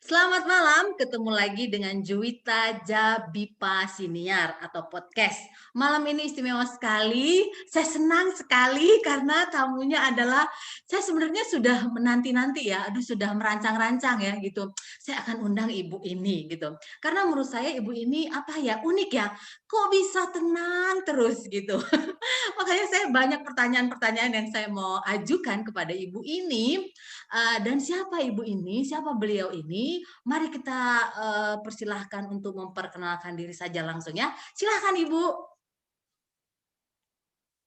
Selamat malam, ketemu lagi dengan Juwita Jabipa Siniar atau podcast. Malam ini istimewa sekali, saya senang sekali karena tamunya adalah, saya sebenarnya sudah menanti-nanti ya, sudah merancang-rancang ya gitu. Saya akan undang ibu ini gitu. Karena menurut saya ibu ini apa ya, unik ya, kok bisa tenang terus gitu. Makanya saya banyak pertanyaan-pertanyaan yang saya mau ajukan kepada ibu ini. Dan siapa ibu ini, siapa beliau ini? Mari kita persilahkan untuk memperkenalkan diri saja langsung ya. Silahkan Ibu.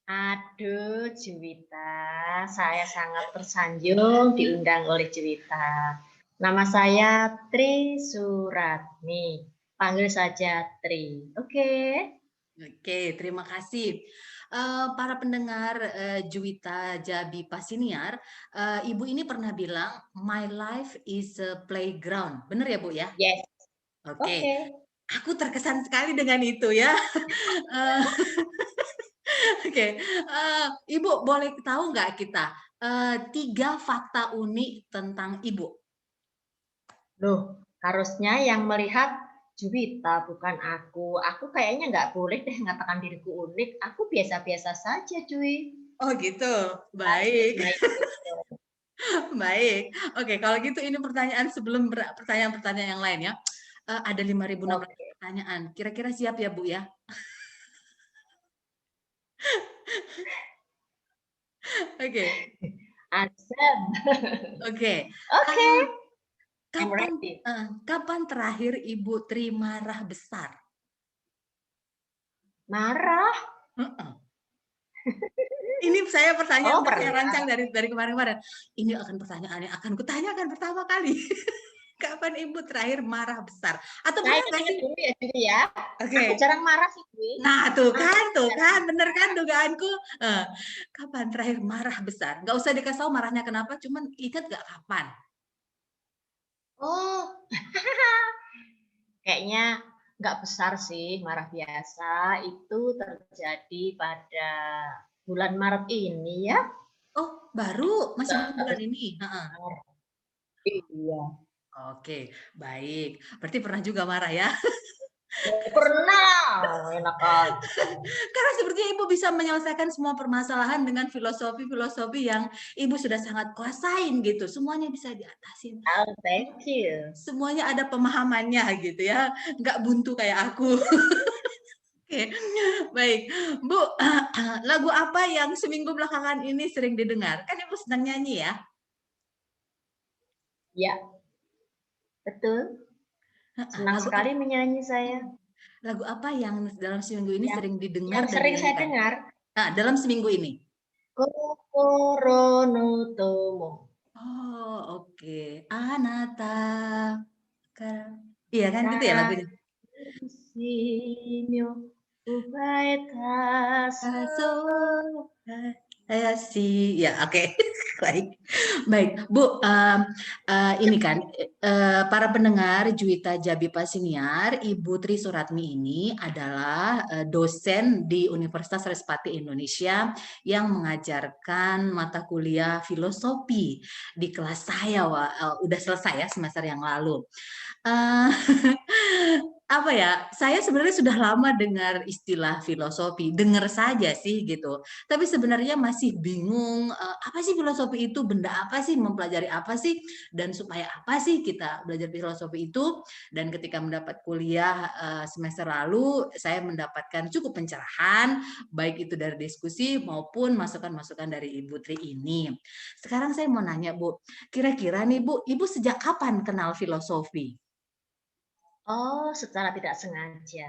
Aduh, Juwita, saya sangat tersanjung diundang oleh Juwita. Nama saya Tri Suratmi, panggil saja Tri. Oke. Oke, terima kasih. Para pendengar Juwita Jabi Pasiniar, Ibu ini pernah bilang, my life is a playground. Benar ya Bu ya? Yes. Oke, Oke. aku terkesan sekali dengan itu ya. Eh, Oke, Ibu boleh tahu nggak kita 3 fakta unik tentang Ibu? Loh, harusnya yang melihat Juwita, bukan aku. Aku kayaknya nggak boleh deh mengatakan diriku unik. Aku biasa-biasa saja, cuy. Oh gitu, Baik, baik, baik. baik. Oke, kalau gitu ini pertanyaan sebelum pertanyaan-pertanyaan yang lain ya. Ada 5.600 Oke. pertanyaan. Kira-kira siap ya Bu ya? Oke, Azam. oke. Oke. Eh, I'm kapan ready. kapan terakhir Ibu Tri marah besar? Marah? Heeh. Ini saya pertanyaan Oh, udah saya rancang pernah. dari kemarin-kemarin. Ini akan pertanyaan yang akan kutanyakan pertama kali. Kapan Ibu terakhir marah besar? Atau Saya pernah nggak ingat sih? dulu ya, Dwi ya. Aku Oke. jarang marah sih, Dwi. Nah, Aku tuh jarang kan, bener kan marah. dugaanku? Eh, Kapan terakhir marah besar? Nggak usah dikasih tahu marahnya kenapa, cuman ingat nggak kapan? Oh, kayaknya nggak besar sih, marah biasa. Itu terjadi pada bulan Maret ini ya. Oh, baru? Masih baru Nggak bulan ini? Heeh. besar. Iya. Oke, baik. Berarti pernah juga marah ya? Pernah, enak aja. Karena sepertinya Ibu bisa menyelesaikan semua permasalahan dengan filosofi-filosofi yang Ibu sudah sangat kuasain gitu. Semuanya bisa diatasin. Oh, thank you. Semuanya ada pemahamannya gitu ya. Nggak buntu kayak aku. Oke, baik. Bu, lagu apa yang seminggu belakangan ini sering didengar? Kan Ibu sedang nyanyi ya? Ya, betul. Senang Lagu sekali apa, menyanyi saya. lagu apa yang dalam seminggu ini Yang sering didengar yang dan sering saya dinyanyikan? dengar, Dalam seminggu ini. Kokoro no Tomo. Oh, oke. Anata. Iya kan gitu ya lagunya? 悲しみを奪えたそ Aso, ya oke, baik, baik, Bu. Ini kan para pendengar Juwita Jabipa Siniar, Ibu Tri Suratmi ini adalah dosen di Universitas Respati Indonesia yang mengajarkan mata kuliah filosofi di kelas saya. Udah selesai ya semester yang lalu. Eh, apa ya? Saya sebenarnya sudah lama dengar istilah filosofi, dengar saja sih gitu. Tapi sebenarnya masih bingung apa sih filosofi itu, benda apa sih, mempelajari apa sih, dan supaya apa sih kita belajar filosofi itu. Dan ketika mendapat kuliah semester lalu, saya mendapatkan cukup pencerahan, baik itu dari diskusi maupun masukan-masukan dari Ibu Tri ini. Sekarang saya mau nanya Bu, kira-kira nih Bu, Ibu sejak kapan kenal filosofi? Oh, secara tidak sengaja.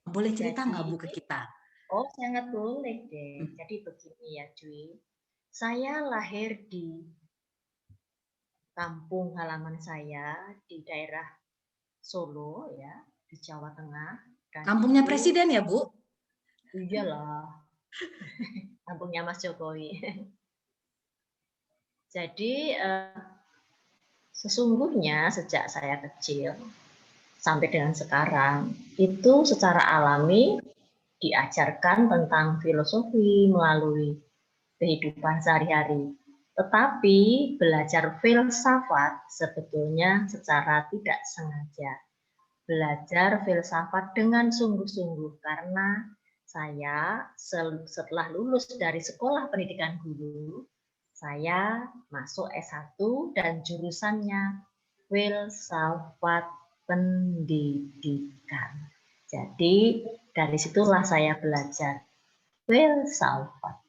Boleh cerita nggak Jadi, Bu ke kita? oh sangat boleh deh. Hmm. Jadi begini ya, Cuy. Saya lahir di kampung halaman saya di daerah Solo ya, di Jawa Tengah. Dan Kampungnya itu, presiden ya Bu? iyalah, kampungnya Mas Jokowi. Jadi, sesungguhnya sejak saya kecil sampai dengan sekarang, itu secara alami diajarkan tentang filosofi melalui kehidupan sehari-hari. Tetapi belajar filsafat sebetulnya secara tidak sengaja. Belajar filsafat dengan sungguh-sungguh karena saya setelah lulus dari sekolah pendidikan guru, saya masuk S1 dan jurusannya filsafat pendidikan. Jadi dari situlah saya belajar filsafat.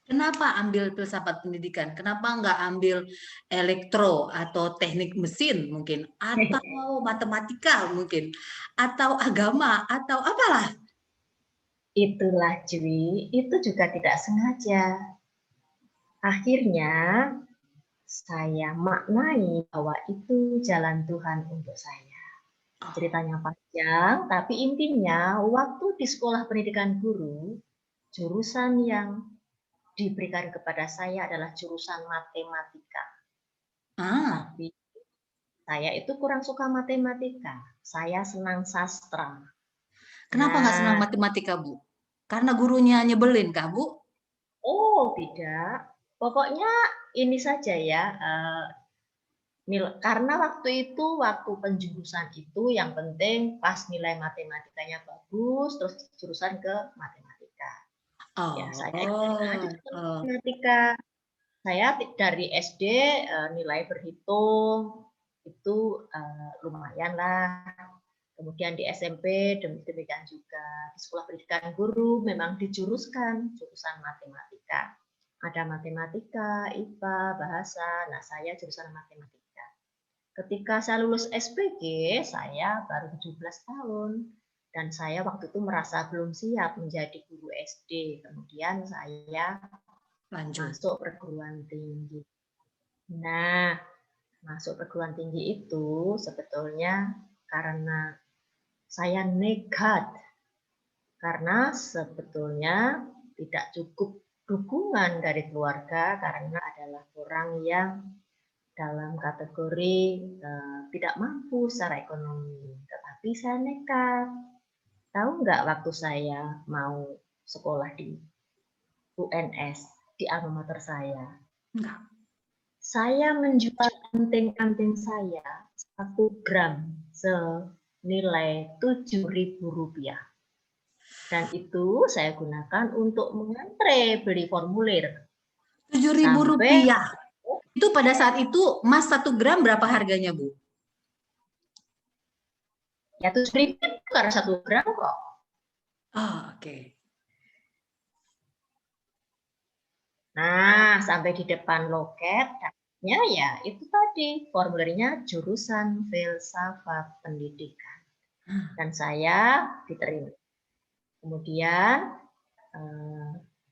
Kenapa ambil filsafat pendidikan? Kenapa nggak ambil elektro atau teknik mesin mungkin? Atau matematika mungkin? Atau agama? Atau apalah? Itulah Jui, itu juga tidak sengaja. Akhirnya saya maknai bahwa itu jalan Tuhan untuk saya. Ceritanya panjang, tapi intinya waktu di sekolah pendidikan guru, jurusan yang diberikan kepada saya adalah jurusan matematika. Tapi saya itu kurang suka matematika. Saya senang sastra. Kenapa nggak senang matematika, Bu? Karena gurunya nyebelin, kah, Bu? Oh, tidak. Pokoknya ini saja ya. Karena waktu itu, waktu penjurusan itu yang penting pas nilai matematikanya bagus, terus jurusan ke matematika. Ya, saya aja matematika. Saya dari SD nilai berhitung itu lumayan lah. Kemudian di SMP demikian juga. Di sekolah pendidikan guru memang dijuruskan jurusan matematika. Ada matematika, IPA, bahasa. Nah, saya jurusan matematika. Ketika saya lulus SPG, saya baru 17 tahun. Dan saya waktu itu merasa belum siap menjadi guru SD. Kemudian saya masuk perguruan tinggi. Nah, masuk perguruan tinggi itu sebetulnya karena saya nekat. Karena sebetulnya tidak cukup dukungan dari keluarga karena adalah orang yang dalam kategori tidak mampu secara ekonomi. Tetapi saya nekat. Tahu nggak waktu saya mau sekolah di UNS, di alma mater saya? Enggak. Saya menjual anting-anting saya 1 gram senilai Rp7.000. Dan itu saya gunakan untuk mengantre beli formulir. Rp7.000. Itu pada saat itu emas 1 gram berapa harganya, Bu? Ya 7.000 karena 1 gram kok. Oke. Nah, sampai di depan loket, ya itu tadi formulirnya jurusan filsafat pendidikan. Dan saya diterima. Kemudian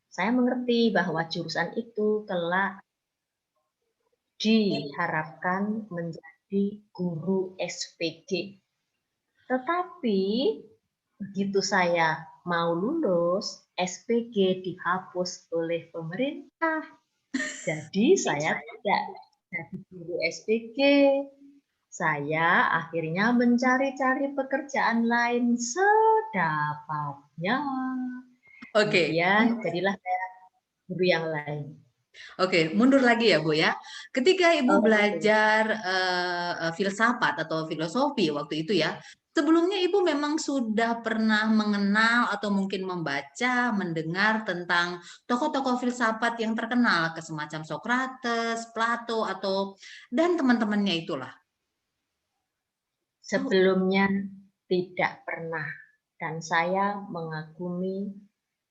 saya mengerti bahwa jurusan itu kelak diharapkan menjadi guru SPG. Tetapi begitu saya mau lulus, SPG dihapus oleh pemerintah. Jadi saya tidak jadi guru SPG. Saya akhirnya mencari-cari pekerjaan lain sedapatnya. Kemudian jadilah saya guru yang lain. Oke, mundur lagi ya, Bu ya. Ketika Ibu belajar filsafat atau filosofi waktu itu ya, sebelumnya Ibu memang sudah pernah mengenal atau mungkin membaca, mendengar tentang tokoh-tokoh filsafat yang terkenal, semacam Socrates, Plato, atau dan teman-temannya itulah. Sebelumnya tidak pernah, dan saya mengagumi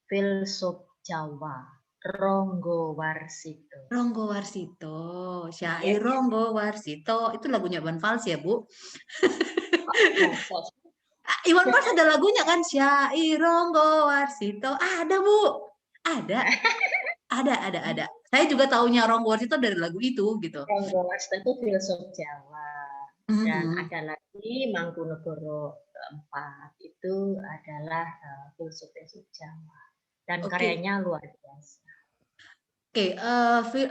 filsuf Jawa, Ronggo Warsito. Ronggo Warsito, syair Ronggo Warsito, itu lagunya Iwan Fals ya, Bu? Iwan Fals ada lagunya kan, syair Ronggo Warsito. Ada, Bu. Ada. Ada. Saya juga taunya Ronggo Warsito dari lagu itu gitu. Ronggo Warsito itu filsuf Jawa. Dan ada lagi Mangkunegoro keempat, itu adalah filsuf Jawa. Dan karyanya luar biasa. Oke,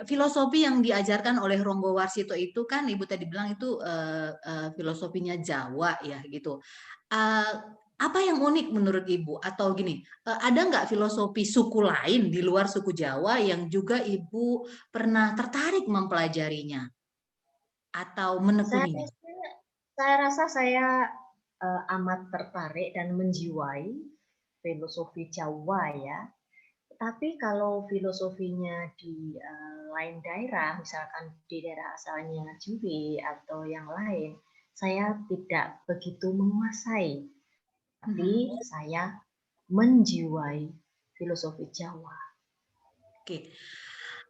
filosofi yang diajarkan oleh Ronggo Warsito itu kan Ibu tadi bilang itu filosofinya Jawa ya gitu. Apa yang unik menurut Ibu? Atau gini, ada nggak filosofi suku lain di luar suku Jawa yang juga Ibu pernah tertarik mempelajarinya atau Saya menekuninya? rasa saya amat tertarik dan menjiwai filosofi Jawa ya. Tapi kalau filosofinya di lain daerah, misalkan di daerah asalnya Jui atau yang lain, saya tidak begitu menguasai. Tapi Mhm. saya menjiwai filosofi Jawa. Oke.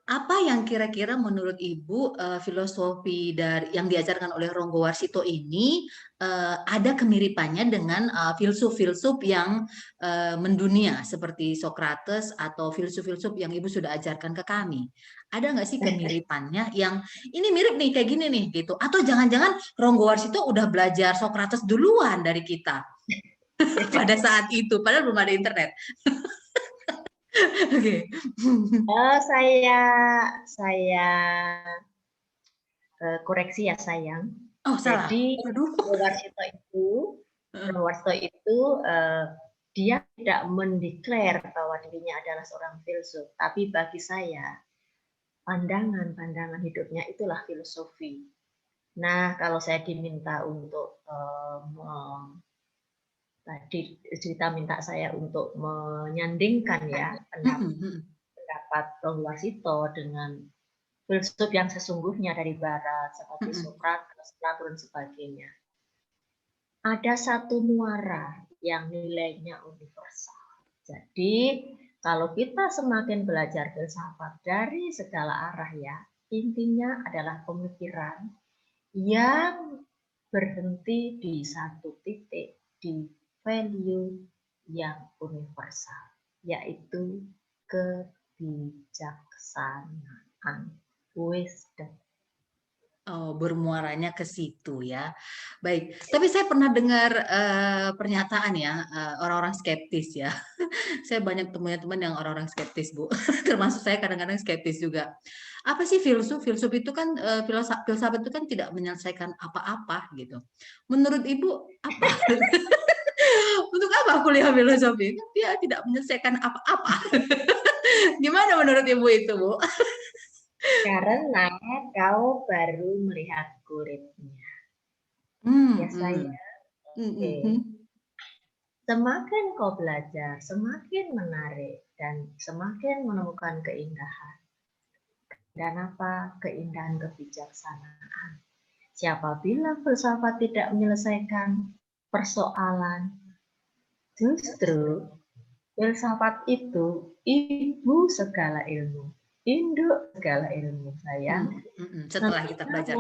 Apa yang kira-kira menurut Ibu filosofi dari yang diajarkan oleh Ronggo Warsito ini ada kemiripannya dengan filsuf-filsuf yang mendunia seperti Socrates atau filsuf-filsuf yang Ibu sudah ajarkan ke kami? Ada nggak sih kemiripannya yang ini mirip nih kayak gini nih gitu? Atau jangan-jangan Ronggo Warsito udah belajar Socrates duluan dari kita pada saat itu, padahal belum ada internet. Oke. Oh, saya koreksi ya sayang. Oh, salah. Jadi Aduh. Rowarto itu dia tidak mendeklar bahwa dirinya adalah seorang filsuf, tapi bagi saya pandangan-pandangan hidupnya itulah filosofi. Nah, kalau saya diminta untuk tadi cerita minta saya untuk menyandingkan ya pendapat Rowarto dengan filsuf yang sesungguhnya dari barat seperti Socrates, Plato dan sebagainya. Ada satu muara yang nilainya universal. Jadi, kalau kita semakin belajar filsafat dari segala arah ya, intinya adalah pemikiran yang berhenti di satu titik, di value yang universal, yaitu kebijaksanaan, wisdom. Oh, bermuaranya ke situ ya. Baik, tapi saya pernah dengar pernyataan ya orang-orang skeptis ya. Saya banyak teman-teman yang orang-orang skeptis, Bu. Termasuk saya kadang-kadang skeptis juga. Apa sih filsuf? Filsuf itu kan filsafat itu kan tidak menyelesaikan apa-apa gitu. Menurut Ibu apa? Untuk apa kuliah filosofi? Dia tidak menyelesaikan apa-apa. Gimana menurut Ibu itu, Bu? Karena kau baru melihat kuritnya. Ya saya, oke. Semakin kau belajar, semakin menarik dan semakin menemukan keindahan. Dan apa? Keindahan kebijaksanaan. Siapa bilang filsafat tidak menyelesaikan persoalan? Justru filsafat itu ibu segala ilmu, induk segala ilmu, sayang. Setelah kita belajar.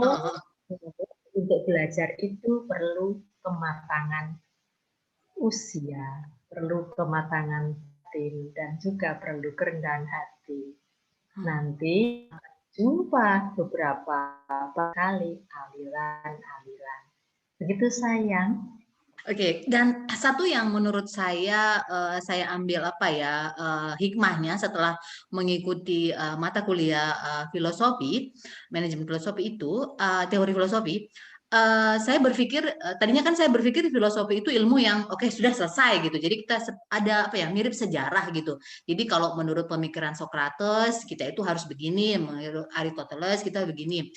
Untuk belajar itu perlu kematangan usia, perlu kematangan batin, dan juga perlu kerendahan hati. Nanti jumpa beberapa kali aliran-aliran. Begitu sayang. Oke, dan satu yang menurut saya ambil apa ya hikmahnya setelah mengikuti mata kuliah filosofi, manajemen filosofi itu teori filosofi, saya berpikir tadinya kan saya berpikir filosofi itu ilmu yang oke sudah selesai gitu. Jadi kita ada apa ya mirip sejarah gitu. Jadi kalau menurut pemikiran Socrates kita itu harus begini, menurut Aristoteles kita begini.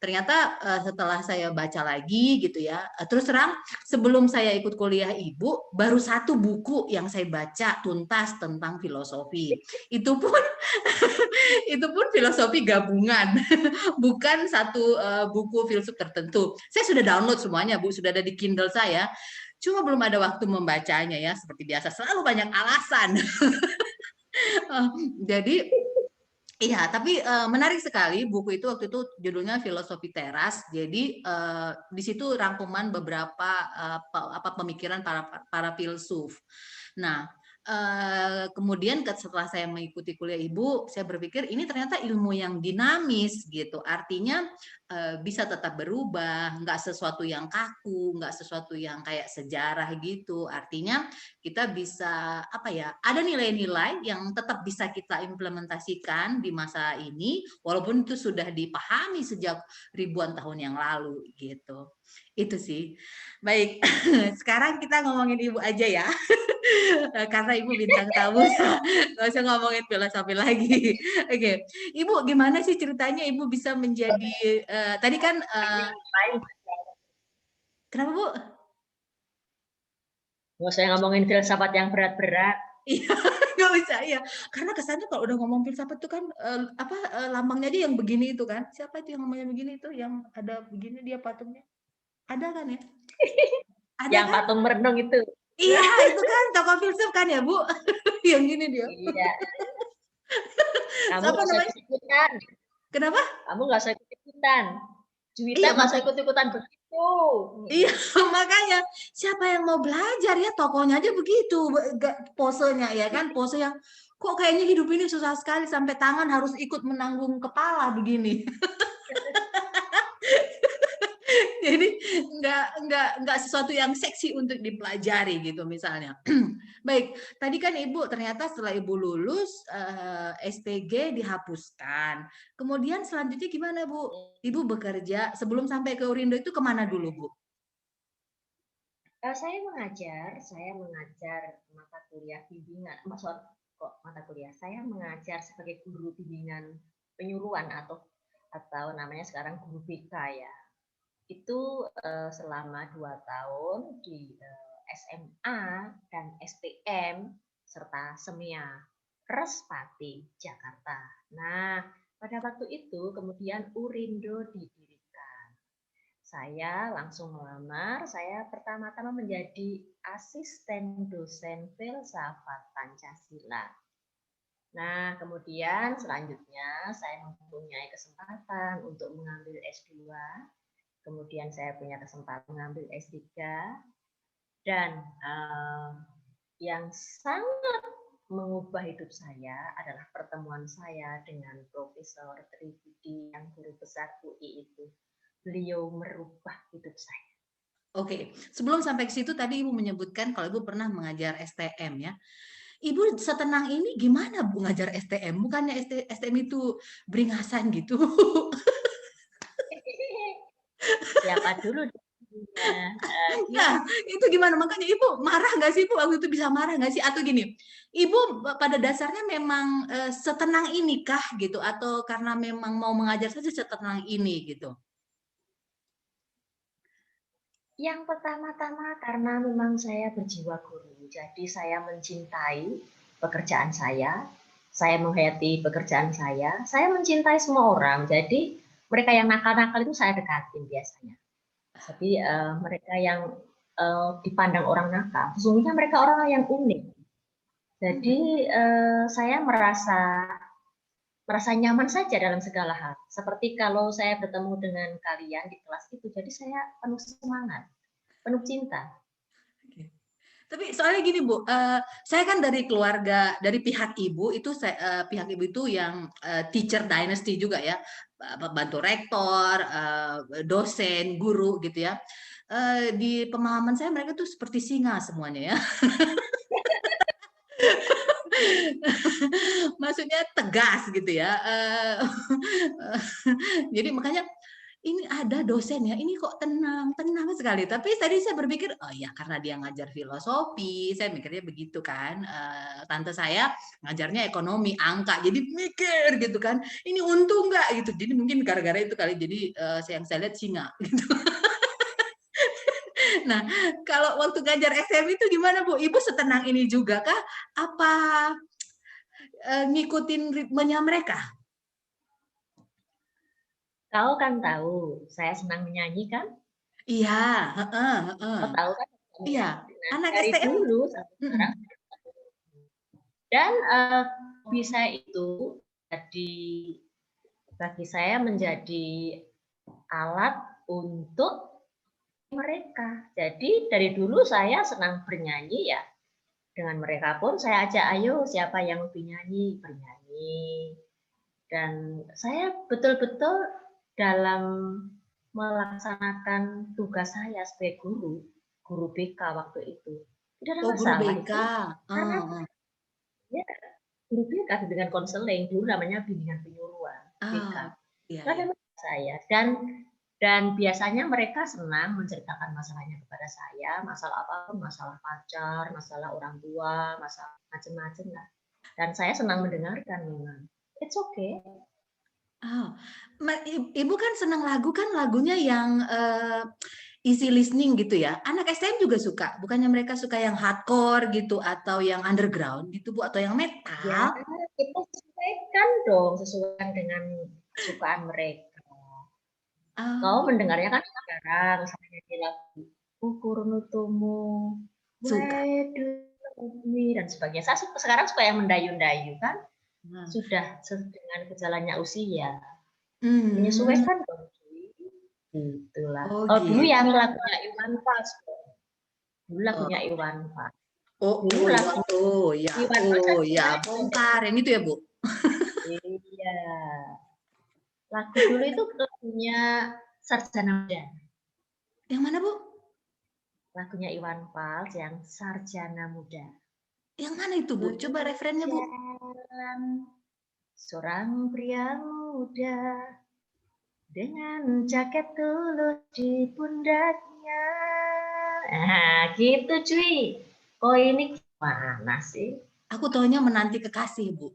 Ternyata setelah saya baca lagi gitu ya, terus terang sebelum saya ikut kuliah Ibu, baru satu buku yang saya baca tuntas tentang filosofi. Itu pun itu pun filosofi gabungan, bukan satu buku filsuf tertentu. Saya sudah download semuanya, Bu, sudah ada di Kindle saya. Cuma belum ada waktu membacanya ya, seperti biasa selalu banyak alasan. Jadi iya, tapi menarik sekali buku itu waktu itu judulnya Filosofi Teras. Jadi di situ rangkuman beberapa apa pemikiran para filsuf. Nah, kemudian setelah saya mengikuti kuliah Ibu, saya berpikir ini ternyata ilmu yang dinamis gitu. Artinya bisa tetap berubah, nggak sesuatu yang kaku, nggak sesuatu yang kayak sejarah gitu. Artinya kita bisa apa ya? Ada nilai-nilai yang tetap bisa kita implementasikan di masa ini, walaupun itu sudah dipahami sejak ribuan tahun yang lalu gitu. Itu sih. Baik, sekarang kita ngomongin ibu aja ya. Karena ibu bintang tamu, nggak usah ngomongin filosofi lagi. Oke, ibu gimana sih ceritanya ibu bisa menjadi tadi kan kenapa bu? Nggak usah ngomongin filsafat yang berat-berat. Iya, nggak bisa ya. Karena kesannya kalau udah ngomong filsafat itu kan lambangnya dia yang begini itu kan. Siapa itu yang ngomongnya begini itu yang ada begini dia patungnya? Ada kan ya? Ada Yang kan? patung merenung itu. Iya, itu kan tokoh filsuf kan ya, Bu? Yang gini dia. Iya. Kamu Siapa nggak usah namanya? ikut-ikutan. Kenapa? Kamu nggak usah ikut-ikutan. Juwita Iya, nggak usah ikut-ikutan begitu. iya, makanya siapa yang mau belajar ya tokohnya aja begitu posenya ya kan pose yang kok kayaknya hidup ini susah sekali sampai tangan harus ikut menanggung kepala begini. Jadi nggak sesuatu yang seksi untuk dipelajari gitu misalnya. Baik, tadi kan Ibu ternyata setelah Ibu lulus STG dihapuskan. Kemudian selanjutnya gimana Bu? Ibu bekerja sebelum sampai ke Urindo itu kemana dulu Bu? Saya mengajar mata kuliah bimbingan. Mata kuliah. Saya mengajar sebagai guru bimbingan penyuluhan atau namanya sekarang guru BK ya. Itu selama 2 tahun di SMA dan STM serta SEMIA Respati Jakarta. Nah, pada waktu itu kemudian Urindo didirikan. Saya langsung melamar, saya pertama-tama menjadi asisten dosen filsafat Pancasila. Nah, kemudian selanjutnya saya mempunyai kesempatan untuk mengambil S2, kemudian saya punya kesempatan mengambil S3, dan yang sangat mengubah hidup saya adalah pertemuan saya dengan Profesor Tribudi yang guru besar UI itu. Beliau merubah hidup saya. Oke, sebelum sampai ke situ tadi Ibu menyebutkan kalau Ibu pernah mengajar STM ya. Ibu setenang ini gimana Bu ngajar STM? Bukannya STM itu beringasan gitu. Siapa dulu? Nah, itu gimana? Makanya Ibu marah nggak sih Ibu waktu itu bisa marah nggak sih? Atau gini, Ibu pada dasarnya memang setenang ini kah gitu? Atau karena memang mau mengajar saja setenang ini gitu? Yang pertama-tama karena memang saya berjiwa guru, jadi saya mencintai pekerjaan saya menghayati pekerjaan saya mencintai semua orang, jadi mereka yang nakal-nakal itu saya dekatin biasanya. Jadi mereka yang dipandang orang nakal, sesungguhnya mereka orang yang unik. Jadi saya merasa nyaman saja dalam segala hal. Seperti kalau saya bertemu dengan kalian di kelas itu, jadi saya penuh semangat, penuh cinta. Tapi soalnya gini Bu, saya kan dari keluarga dari pihak ibu itu pihak ibu itu yang teacher dynasty juga ya, bantu rektor, dosen, guru gitu ya. Di pemahaman saya mereka tuh seperti singa semuanya ya. Maksudnya tegas gitu ya. Jadi makanya ini ada dosen ya, ini kok tenang, tenang sekali. Tapi tadi saya berpikir, oh ya karena dia ngajar filosofi, saya mikirnya begitu kan. Tante saya ngajarnya ekonomi, angka, jadi mikir gitu kan. Ini untung nggak gitu. Jadi mungkin gara-gara itu kali. Jadi yang saya lihat singa gitu. Nah, kalau waktu ngajar SM itu gimana Bu? Ibu setenang ini juga kah? Apa ngikutin ritmenya mereka? Kau kan tahu, saya senang menyanyi kan? Iya, heeh, heeh. Kau tahu kan? Iya, Nah, anak dari STM. dulu sampai Mm-mm. sekarang. Dan hobi saya itu jadi bagi saya menjadi alat untuk mereka. Jadi dari dulu saya senang bernyanyi ya. Dengan mereka pun saya ajak, ayo siapa yang lebih nyanyi, bernyanyi. Dan saya betul-betul dalam melaksanakan tugas saya sebagai guru BK waktu itu, tidak ada Oh, guru masalah BK. itu. Karena ya, guru BK dengan konseling, dulu namanya bimbingan penyuluhan, BK. Iya, Tidak ada iya. masalah saya. Dan biasanya mereka senang menceritakan masalahnya kepada saya, masalah apapun, masalah pacar, masalah orang tua, masalah macam-macam lah. Dan saya senang mendengarkan memang. It's okay. Ibu kan senang lagu kan, lagunya yang easy listening gitu ya. Anak STM juga suka, bukannya mereka suka yang hardcore gitu atau yang underground gitu Bu, atau yang Ya, metal? kita sesuaikan dong, sesuaikan dengan kesukaan mereka. Kau mendengarnya kan sekarang, misalnya di lagu Ukur Nutumu, Suka. Wedu, dan sebagainya. Saya sekarang suka yang mendayu-dayu kan, sudah dengan berjalannya usia. Menyesuaikan dong. Itulah. Oh Oh, dulu gitu. yang lagunya Iwan Fals. Dulu lagunya Iwan Fals. Dulu lagu Iwan Fals kan Ya, sebenarnya. bongkar yang itu ya Bu. Iya. Lagu dulu itu lagunya Sarjana Muda. Yang mana Bu? Lagunya Iwan Fals yang Sarjana Muda. Yang mana itu Bu? Coba referennya Bu. Jalan seorang pria muda dengan jaket tulus di pundaknya. Nah, gitu cuy. Oh ini gimana sih? Aku taunya Menanti Kekasih Bu.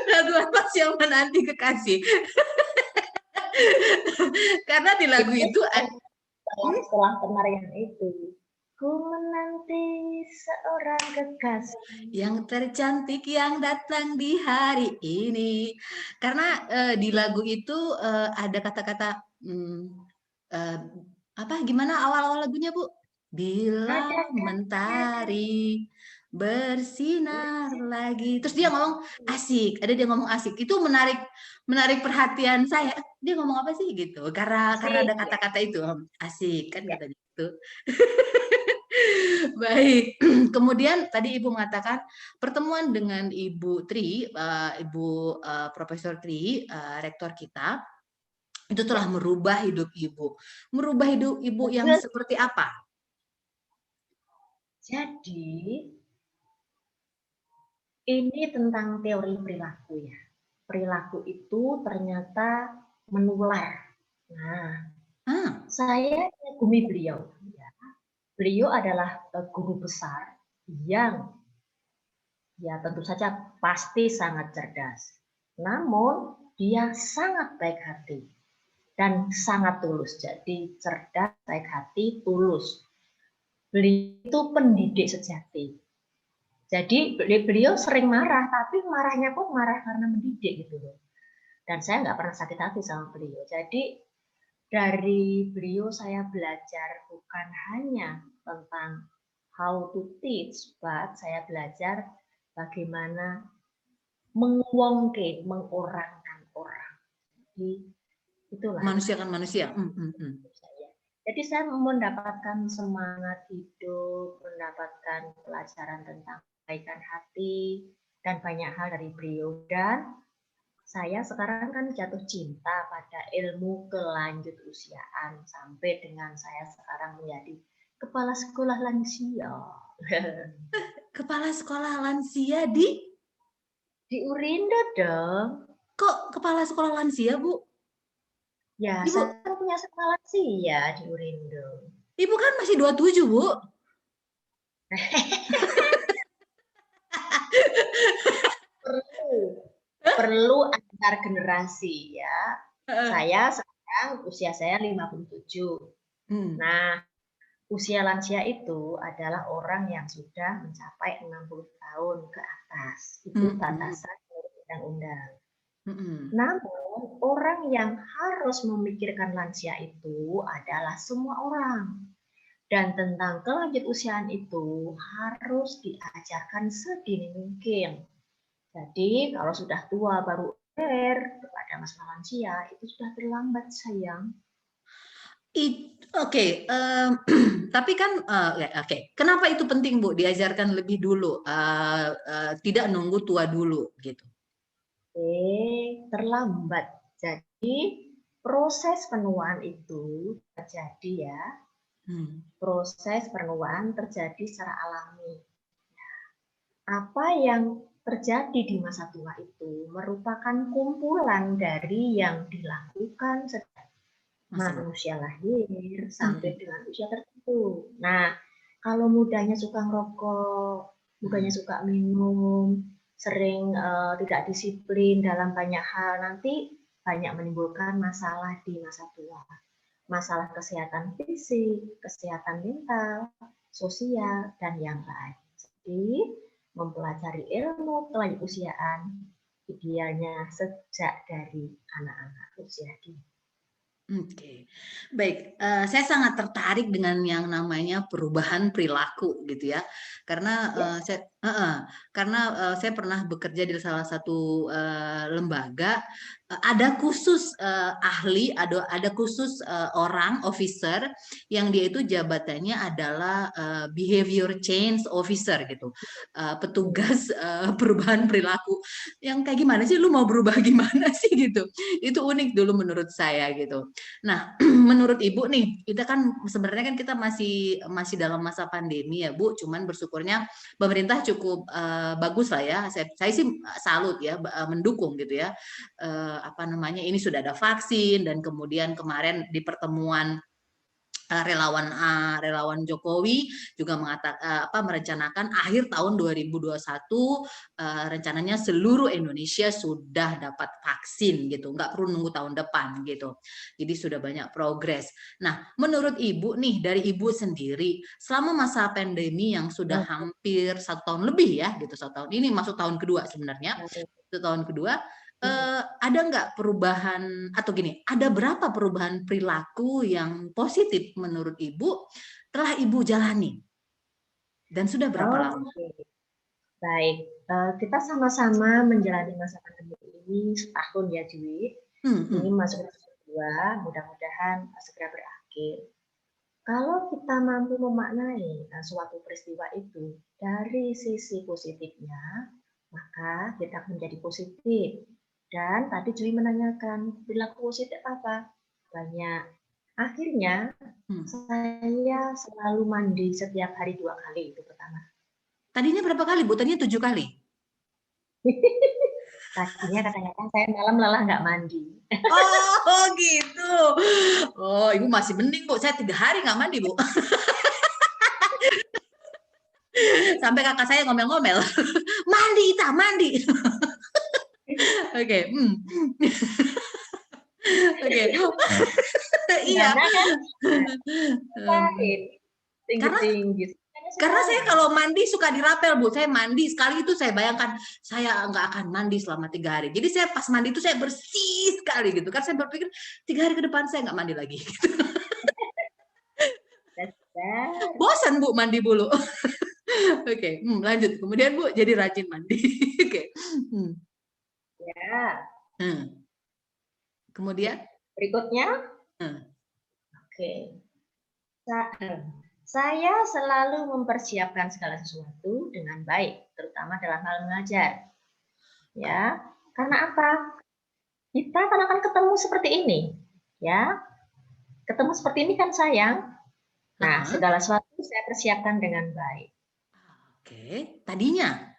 Lagu apa sih yang Menanti Kekasih? Karena di lagu itu setelah penarian itu, ku menanti seorang kekasih yang tercantik yang datang di hari ini. Karena di lagu itu ada kata-kata apa? Gimana awal-awal lagunya Bu? Bila ada mentari bersinar lagi. Terus dia ngomong asik. Ada dia ngomong asik. Itu menarik perhatian saya. Dia ngomong apa sih gitu? Karena asik ada ya. kata-kata itu asik kan Ya. katanya itu. Baik, kemudian tadi Ibu mengatakan pertemuan dengan Ibu Tri, Ibu Profesor Tri, rektor kita, itu telah Ya. merubah hidup Ibu. Merubah hidup Ibu yang Betul. seperti apa? Jadi ini tentang teori perilaku ya. Perilaku itu ternyata menular. Nah, saya mengagumi beliau. Ya. Beliau adalah guru besar yang ya tentu saja pasti sangat cerdas. Namun dia sangat baik hati dan sangat tulus. Jadi cerdas, baik hati, tulus. Beliau itu pendidik sejati. Jadi beliau sering marah, tapi marahnya pun marah karena mendidik gitu loh. Dan saya nggak pernah sakit hati sama beliau. Jadi dari beliau saya belajar bukan hanya tentang how to teach, but saya belajar bagaimana mengorangkan orang. Jadi itulah. Manusia kan manusia. Jadi saya mendapatkan semangat hidup, mendapatkan pelajaran tentang kebaikan hati, dan banyak hal dari beliau. Dan saya sekarang kan jatuh cinta pada ilmu kelanjut usiaan sampai dengan saya sekarang menjadi kepala sekolah lansia. Kepala sekolah lansia di Urindo dong. Kok kepala sekolah lansia, Bu? Ya, Ibu saya punya sekolah lansia di Urindo. Ibu kan masih 27, Bu. perlu antar generasi ya. Saya sekarang usia saya 57. Nah, usia lansia itu adalah orang yang sudah mencapai 60 tahun ke atas. Itu batasan undang-undang. Namun, orang yang harus memikirkan lansia itu adalah semua orang. Dan tentang kelanjut usiaan itu harus diajarkan sedini mungkin. Jadi, kalau sudah tua baru kepada masalah lansia, itu sudah terlambat, sayang. Oke, tapi kan kenapa itu penting Bu diajarkan lebih dulu, tidak nunggu tua dulu gitu? terlambat. Jadi proses penuaan itu terjadi ya. Proses penuaan terjadi secara alami. Apa yang terjadi di masa tua itu merupakan kumpulan dari yang dilakukan sejak manusia lahir sampai dengan usia tertentu. Nah, kalau mudanya suka ngerokok, mudanya suka minum, sering tidak disiplin dalam banyak hal, nanti banyak menimbulkan masalah di masa tua. Masalah kesehatan fisik, kesehatan mental, sosial, dan yang lain. Jadi, mempelajari ilmu kelanjutan idealnya sejak dari anak-anak usia dini. Oke, baik. Saya sangat tertarik dengan yang namanya perubahan perilaku, gitu ya. Karena saya pernah bekerja di salah satu lembaga. Ada khusus ahli, ada khusus orang officer yang dia itu jabatannya adalah behavior change officer, gitu. Petugas perubahan perilaku. Yang kayak gimana sih? Lu mau berubah gimana sih, gitu? Itu unik dulu menurut saya, gitu. Nah, menurut Ibu nih, kita kan sebenarnya kan kita masih dalam masa pandemi ya, Bu. Cuman bersyukurnya pemerintah cukup bagus lah ya. Saya sih salut ya, mendukung gitu ya. Apa namanya? Ini sudah ada vaksin dan kemudian kemarin di pertemuan relawan Jokowi juga merencanakan akhir tahun 2021 rencananya seluruh Indonesia sudah dapat vaksin gitu, nggak perlu nunggu tahun depan gitu. Jadi sudah banyak progres. Nah, menurut Ibu nih, dari Ibu sendiri selama masa pandemi yang sudah hampir 1 tahun lebih ya gitu, 1 tahun ini masuk tahun kedua sebenarnya, 1 tahun kedua. Ada nggak perubahan atau gini, ada berapa perubahan perilaku yang positif menurut Ibu telah Ibu jalani? Dan sudah berapa lama? Baik, kita sama-sama menjalani masa pandemi ini setahun ya, Dewi. Ini masuk tahun kedua, mudah-mudahan segera berakhir. Kalau kita mampu memaknai suatu peristiwa itu dari sisi positifnya, maka kita akan menjadi positif. Dan tadi Jui menanyakan, perilaku positif apa? Banyak. Akhirnya, saya selalu mandi setiap hari 2 kali, itu pertama. Tadinya berapa kali, Bu? Tadinya 7 kali? Tadinya katanya kan saya malam lelah nggak mandi. Oh gitu. Oh, Ibu masih mending, Bu. Saya 3 hari nggak mandi, Bu. Sampai kakak saya ngomel-ngomel. Mandi, Ita, mandi. Oke. Oke. Iya. Tinggi-tinggi. Karena saya kalau mandi suka dirapel, Bu. Saya mandi sekali itu saya bayangkan saya nggak akan mandi selama 3 hari. Jadi saya pas mandi itu saya bersih sekali gitu kan. Saya berpikir 3 hari ke depan saya nggak mandi lagi. Bosan, Bu, mandi bulu. Oke, lanjut. Kemudian Bu jadi rajin mandi. Oke. Ya. Kemudian? Berikutnya. Oke. Saya selalu mempersiapkan segala sesuatu dengan baik, terutama dalam hal mengajar. Ya, karena apa? Kita kan akan ketemu seperti ini, ya. Ketemu seperti ini kan sayang. Nah, segala sesuatu saya persiapkan dengan baik. Oke, tadinya?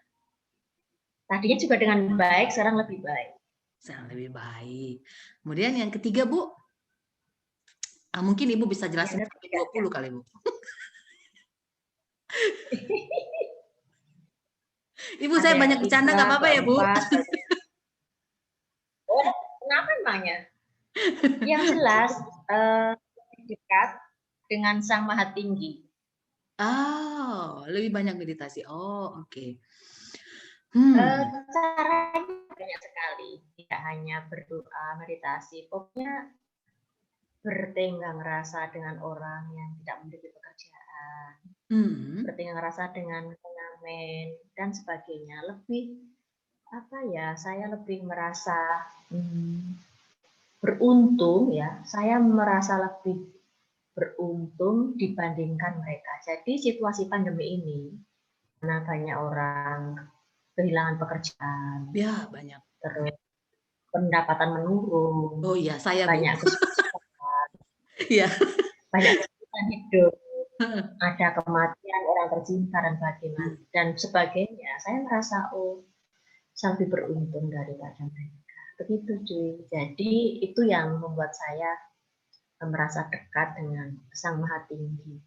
Tadinya juga dengan baik, sekarang lebih baik. Sekarang lebih baik. Kemudian yang ketiga, Bu? Mungkin Ibu bisa jelasin sampai 20 kali, Bu. Ibu, saya banyak bercanda, nggak apa-apa ya, Bu? Oh, kenapa emangnya? Yang jelas, dekat dengan Sang Maha Tinggi. Oh, lebih banyak meditasi. Oh, oke. Caranya banyak sekali. Tidak hanya berdoa, meditasi. Pokoknya bertenggang rasa dengan orang yang tidak memiliki pekerjaan. Bertenggang rasa dengan pengamen dan sebagainya. Lebih saya lebih merasa beruntung ya. Saya merasa lebih beruntung dibandingkan mereka. Jadi situasi pandemi ini, karena banyak orang kehilangan pekerjaan. Ya, banyak. Terus pendapatan menurun, Oh iya, saya Bu. banyak kesusahan, Iya. banyak kesulitan hidup, Heeh. ada kematian orang tercinta dan bagaimana Hmm. dan sebagainya. Saya merasa saya lebih beruntung daripada mereka. Begitu cuy. Jadi itu yang membuat saya merasa dekat dengan Sang Maha Tinggi.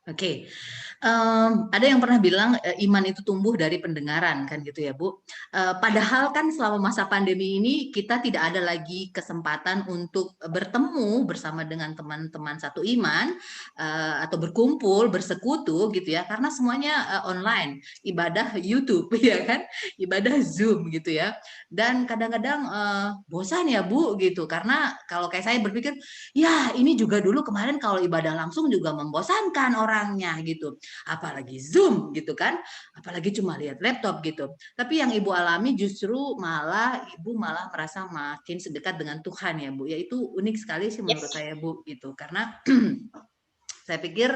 Oke, ada yang pernah bilang iman itu tumbuh dari pendengaran kan gitu ya Bu. Padahal kan selama masa pandemi ini kita tidak ada lagi kesempatan untuk bertemu bersama dengan teman-teman satu iman atau berkumpul bersekutu gitu ya, karena semuanya online, ibadah YouTube ya kan, ibadah Zoom gitu ya. Dan kadang-kadang bosan ya Bu gitu, karena kalau kayak saya berpikir ya ini juga dulu kemarin kalau ibadah langsung juga membosankan orangnya gitu, apalagi Zoom gitu kan, apalagi cuma lihat laptop gitu. Tapi yang Ibu alami justru Ibu malah merasa makin sedekat dengan Tuhan ya Bu, ya itu unik sekali sih menurut Yes. saya Bu gitu, karena saya pikir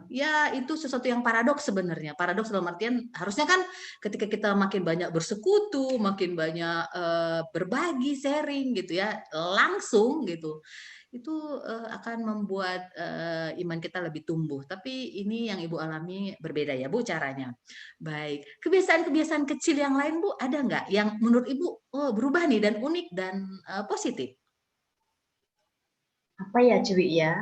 ya itu sesuatu yang paradoks sebenarnya. Paradoks dalam artian harusnya kan ketika kita makin banyak bersekutu, makin banyak berbagi, sharing gitu ya, langsung gitu, itu akan membuat iman kita lebih tumbuh. Tapi ini yang Ibu alami berbeda ya Bu caranya. Baik, kebiasaan-kebiasaan kecil yang lain Bu ada nggak yang menurut Ibu berubah nih dan unik dan positif? Apa ya cuy ya?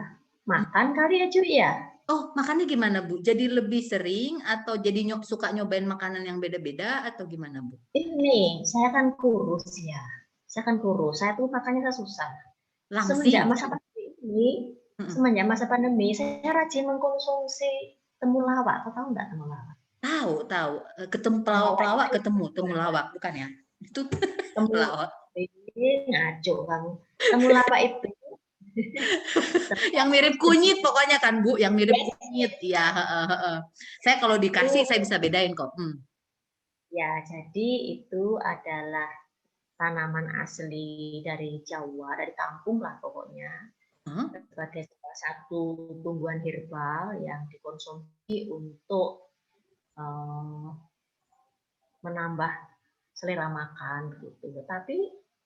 Makan kali ya cuy ya? Oh, makannya gimana Bu? Jadi lebih sering atau jadi suka nyobain makanan yang beda-beda atau gimana Bu? Ini, saya kan kurus ya. Saya kan kurus. Saya tuh makannya susah. Semenjak Langsing. masa pandemi ini, Mm-mm. semenjak masa pandemi, saya rajin mengkonsumsi temulawak. Kau tahu nggak temulawak? Tahu, tahu. Ketemu Temulawak pelawak-pelawak itu ketemu temulawak bukan ya? Itu pelawak. ngaco kamu. Temulawak itu Yang temulawak mirip itu kunyit pokoknya kan Bu, yang mirip yes, kunyit. yes, Ya, heeh, heeh. Saya kalau dikasih itu saya bisa bedain kok. ya jadi itu adalah tanaman asli dari Jawa, dari kampung lah pokoknya. Huh? Sebagai salah satu tumbuhan herbal yang dikonsumsi untuk uh, menambah selera makan gitu. Tapi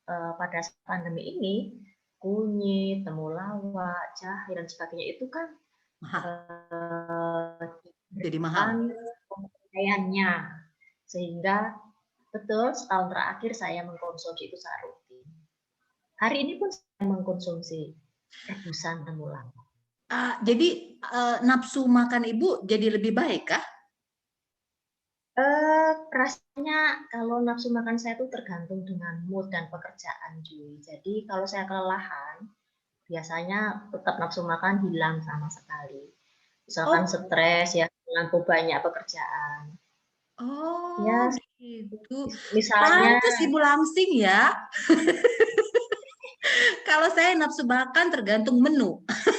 pada saat pandemi ini kunyit, temulawak, jahe dan sebagainya itu kan Mahal. Jadi diberikan mahal. pemakaiannya sehingga betul setahun terakhir saya mengkonsumsi itu secara rutin. Hari ini pun saya mengkonsumsi rebusan temulawak. Jadi nafsu makan Ibu jadi lebih baik kah? Rasanya kalau nafsu makan saya itu tergantung dengan mood dan pekerjaan, Jui. Jadi kalau saya kelelahan, biasanya tetap nafsu makan hilang sama sekali. Misalkan Oh, stres ya, terlalu banyak pekerjaan. oh Ya, gitu. misalnya Pantes Ibu langsing ya. Kalau saya nafsu makan tergantung menu. setiap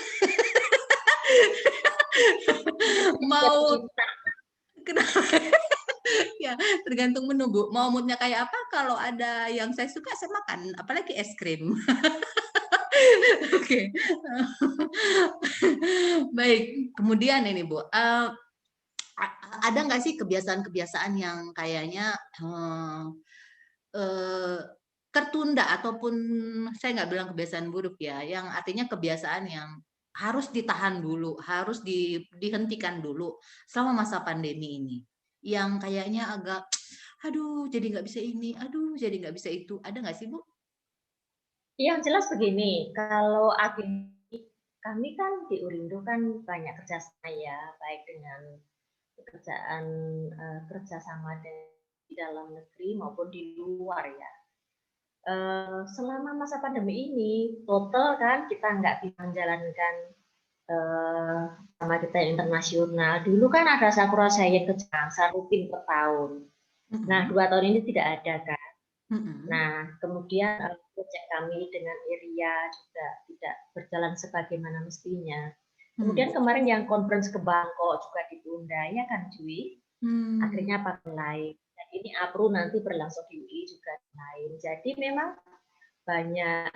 Mau kita kenapa? Ya, tergantung menu, Bu. Mau moodnya kayak apa? Kalau ada yang saya suka, saya makan. Apalagi es krim. Oke. Baik. Kemudian ini, Bu. Ada nggak sih kebiasaan-kebiasaan yang kayaknya eh, tertunda ataupun saya nggak bilang kebiasaan buruk ya, yang artinya kebiasaan yang harus ditahan dulu, harus dihentikan dulu selama masa pandemi ini, yang kayaknya agak, aduh jadi nggak bisa ini, aduh jadi nggak bisa itu, ada nggak sih Bu? yang jelas begini, kalau kami kan di Urindo kan banyak kerjasama ya, baik dengan pekerjaan kerjasama di dalam negeri maupun di luar ya. Selama masa pandemi ini, total kan kita nggak bisa menjalankan sama kita internasional. Dulu kan ada Sakura Giant Kejaksaan rutin per tahun. Nah, 2 tahun ini tidak ada kan. Nah, kemudian proyek kami dengan Iria juga tidak berjalan sebagaimana mestinya. Kemudian kemarin yang conference ke Bangkok juga ditunda, ya kan, Jui? Akhirnya pakai lain. Dan ini APRU nanti berlangsung di UI juga lain. Jadi memang banyak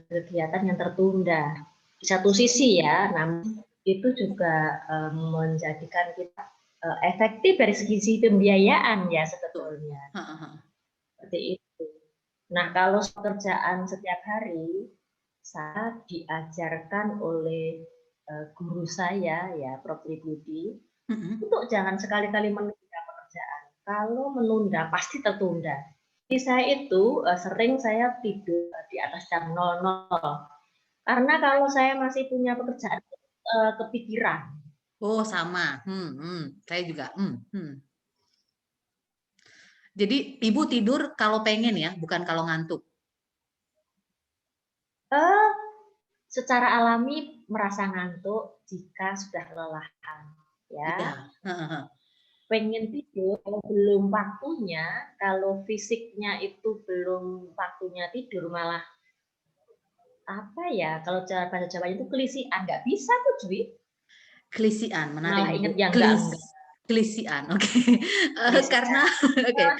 kegiatan yang tertunda. Di satu sisi ya, namun itu juga menjadikan kita efektif dari segi pembiayaan ya sebetulnya. Seperti itu. Nah, kalau pekerjaan setiap hari, saya diajarkan oleh guru saya, ya, Prof. Budi, untuk jangan sekali-kali menunda pekerjaan. Kalau menunda, pasti tertunda. Jadi saya itu sering saya tidur di atas jam 00. Karena kalau saya masih punya pekerjaan, kepikiran. Oh, sama. Saya juga. Jadi ibu tidur kalau pengen ya, bukan kalau ngantuk. Secara alami merasa ngantuk jika sudah kelelahan, ya. Iya. Pengen tidur kalau belum waktunya, kalau fisiknya itu belum waktunya tidur, malah apa ya, kalau bahasa Jawanya itu kelisian, nggak bisa tuh, Jui. Kelisian, menarik Malah nih, Bu. inget yang enggak-enggak. Kelisian, oke. Karena Malah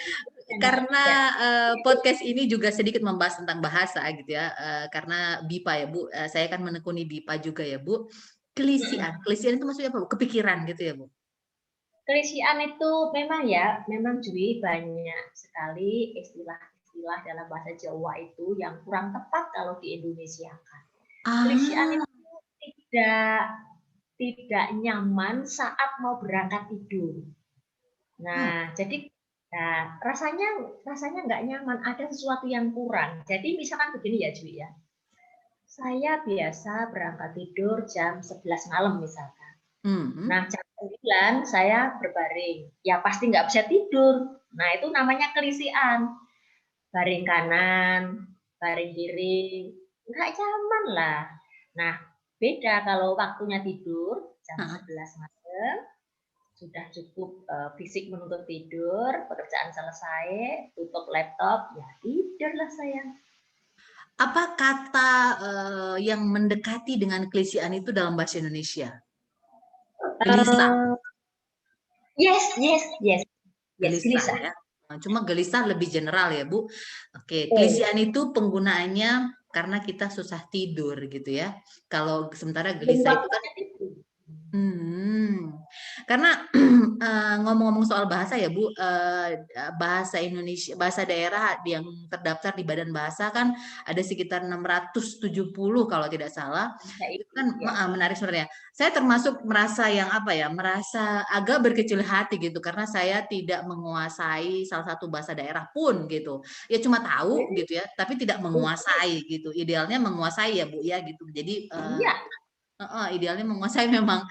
karena ya. podcast ini juga sedikit membahas tentang bahasa gitu ya. Karena BIPA ya, Bu. Saya kan menekuni BIPA juga ya, Bu. Kelisian itu maksudnya apa, Bu? Kepikiran gitu ya, Bu? Kelisian itu memang ya, memang Jui banyak sekali istilah-istilah dalam bahasa Jawa itu yang kurang tepat kalau di Indonesia kan. Kelisian itu tidak nyaman saat mau berangkat tidur. Nah, jadi rasanya nggak nyaman, ada sesuatu yang kurang. Jadi misalkan begini ya, Jui ya. Saya biasa berangkat tidur jam 11 malam misalkan. Nah, jam 9 saya berbaring. Ya pasti nggak bisa tidur. Nah, itu namanya kelisian. Baring kanan, baring kiri, nggak nyaman lah. Nah, beda kalau waktunya tidur jam 11 malam, sudah cukup fisik menuntut tidur, pekerjaan selesai, tutup laptop, ya tidurlah saya. Apa kata yang mendekati dengan kelisian itu dalam bahasa Indonesia? Gelisah. Yes, Gelisah ya. Cuma gelisah lebih general ya, Bu. Oke, kelisian itu penggunaannya karena kita susah tidur gitu ya. Kalau sementara gelisah itu kan karena ngomong-ngomong soal bahasa ya, Bu, bahasa Indonesia, bahasa daerah yang terdaftar di Badan Bahasa kan ada sekitar 670 kalau tidak salah. Itu kan menarik sebenarnya. Saya termasuk merasa yang apa ya, merasa agak berkecil hati gitu karena saya tidak menguasai salah satu bahasa daerah pun gitu. Ya cuma tahu gitu ya, tapi tidak menguasai gitu. Idealnya menguasai ya, Bu ya gitu. Jadi idealnya menguasai memang.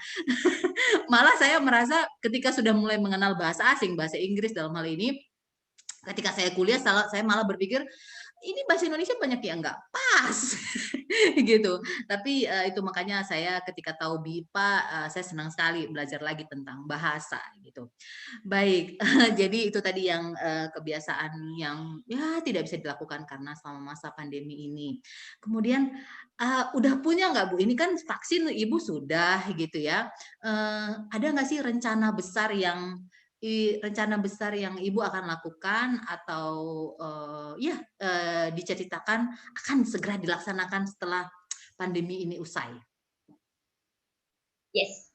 Malah saya merasa ketika sudah mulai mengenal bahasa asing, bahasa Inggris dalam hal ini, ketika saya kuliah, saya malah berpikir, ini bahasa Indonesia banyak yang nggak pas gitu. Tapi itu makanya saya ketika tahu BIPA, saya senang sekali belajar lagi tentang bahasa gitu. Baik, jadi itu tadi yang kebiasaan yang ya tidak bisa dilakukan karena selama masa pandemi ini. Kemudian udah punya nggak, Bu? Ini kan vaksin Ibu sudah gitu ya. Ada nggak sih rencana besar yang Ibu akan lakukan atau diceritakan akan segera dilaksanakan setelah pandemi ini usai? Yes.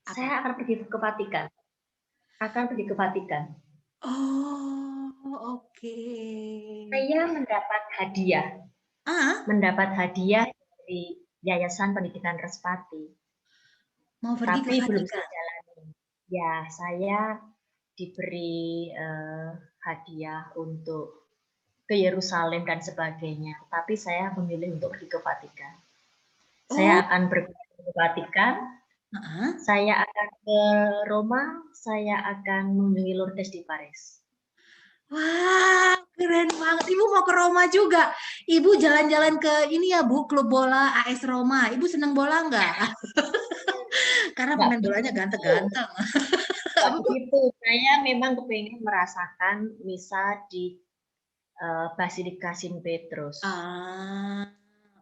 Saya akan pergi ke Vatikan. Oh, oke. Saya mendapat hadiah. Mendapat hadiah dari Yayasan Pendidikan Respati. Mau pergi tapi ke belum Vatikan? saya jalani. Ya, saya diberi hadiah untuk ke Yerusalem dan sebagainya, tapi saya memilih untuk pergi ke Vatikan. Saya akan pergi ke Vatikan, saya akan ke Roma, saya akan mengunjungi Lourdes di Paris. Wah, keren banget. Ibu mau ke Roma juga. Ibu jalan-jalan ke ini ya, Bu, klub bola AS Roma. Ibu senang bola nggak? Karena pemain bolanya ganteng-ganteng. Begitu, saya memang kepengen merasakan misa di Basilika Sin Petrus.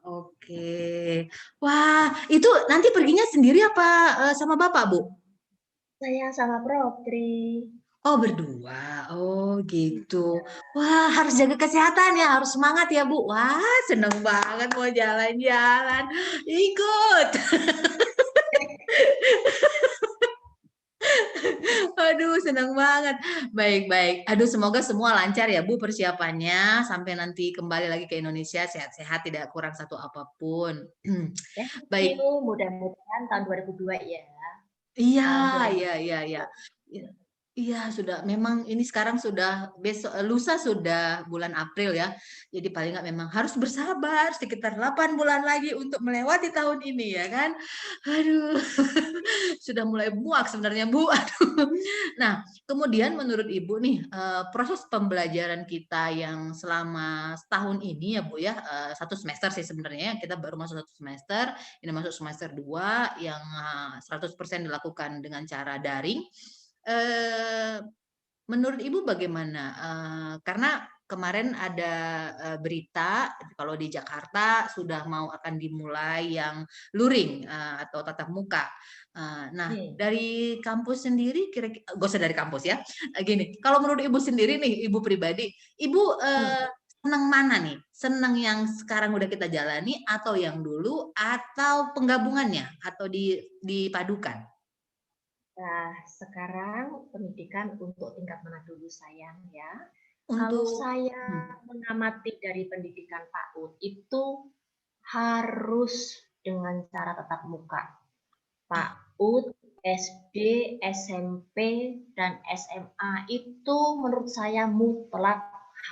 Oke. Wah, itu nanti perginya sendiri apa sama Bapak, Bu? Saya sama Propri. Oh, berdua. Oh, gitu. Wah, harus jaga kesehatan ya, harus semangat ya, Bu. Wah, seneng banget mau jalan-jalan. Ikut. Aduh, senang banget. Baik, baik. Aduh, semoga semua lancar ya, Bu, persiapannya sampai nanti kembali lagi ke Indonesia sehat-sehat, tidak kurang satu apapun. Thank you, Baik. mudah-mudahan tahun 2002 ya. Iya, Tahun iya, iya, iya. 2002. Iya, iya, sudah. Memang ini sekarang sudah besok, lusa sudah bulan April ya. Jadi paling nggak memang harus bersabar sekitar 8 bulan lagi untuk melewati tahun ini ya kan. Aduh, sudah mulai muak sebenarnya Bu. Aduh. Nah, kemudian menurut Ibu nih, proses pembelajaran kita yang selama setahun ini ya Bu ya, 1 semester sih sebenarnya, kita baru masuk 1 semester, ini masuk semester 2 yang 100% dilakukan dengan cara daring. Eh, Menurut Ibu bagaimana? Karena kemarin ada berita kalau di Jakarta sudah mau akan dimulai yang luring atau tatap muka. Nah, Hmm. dari kampus sendiri kira-kira, gak usah dari kampus ya. Gini, kalau menurut Ibu sendiri nih, Ibu pribadi, Ibu Hmm. senang mana nih? Senang yang sekarang udah kita jalani atau yang dulu atau penggabungannya atau dipadukan? Nah, sekarang pendidikan untuk tingkat mana dulu sayang ya? Kalau Untuk saya mengamati dari pendidikan PAUD itu harus dengan cara tatap muka. ah, PAUD, SD, SMP, dan SMA itu menurut saya mutlak